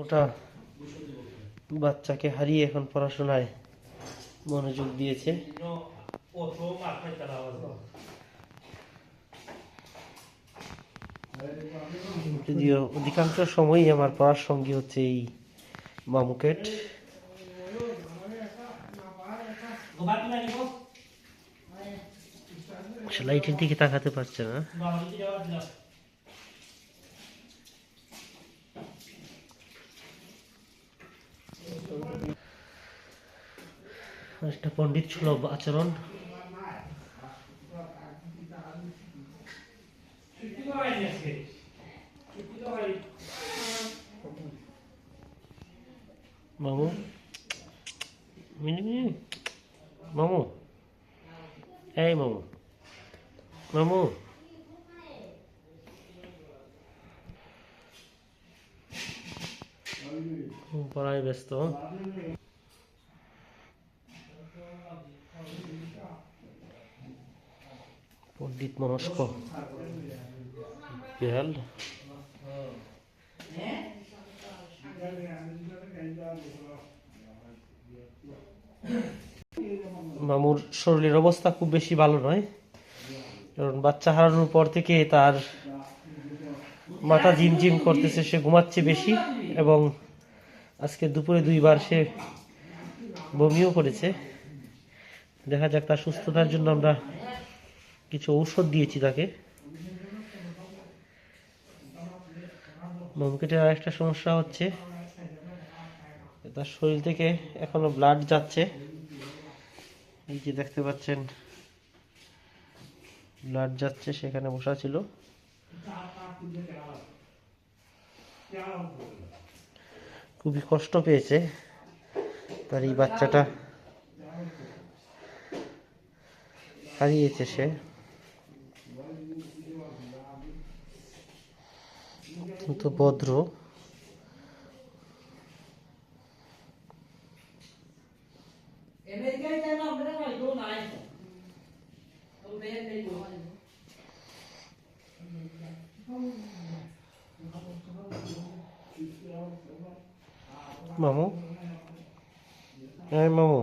ওটা বাচ্চাকে হারিয়ে এখন পড়াশোনায় মনোযোগ দিয়েছে। যদিও অধিকাংশ সময়ই আমার পড়ার সঙ্গী হচ্ছে এই মামুকেট। লাইটের দিকে তাকাতে পারছে না। একটা পণ্ডিত সুলভ আচরণ। মামু মিনি মামু, এই মামু, মামু পড়ায় ব্যস্ত। পণ্ডিত মনস্ক বিড়াল। মামুর শরীরের অবস্থা খুব বেশি ভালো নয়, কারণ বাচ্চা হারানোর পর থেকে তার মাথা ঝিমঝিম করতেছে, সে ঘুমাচ্ছে বেশি এবং আজকে দুপুরে 2বার সে বমিও করেছে। দেখা যাক, তার সুস্থতার জন্য আমরা কিছু ঔষধ দিয়েছি তাকে। মামুকেটের আরেকটা সমস্যা হচ্ছে তার শরীর থেকে এখনো ব্লাড যাচ্ছে। এই যে দেখতে পাচ্ছেন ব্লাড যাচ্ছে, সেখানে বসা ছিল। খুবই কষ্ট পেয়েছে তার এই বাচ্চাটা হারিয়েছে সে। অত্যন্ত ভদ্র। মামু, হ্যাঁ মামু।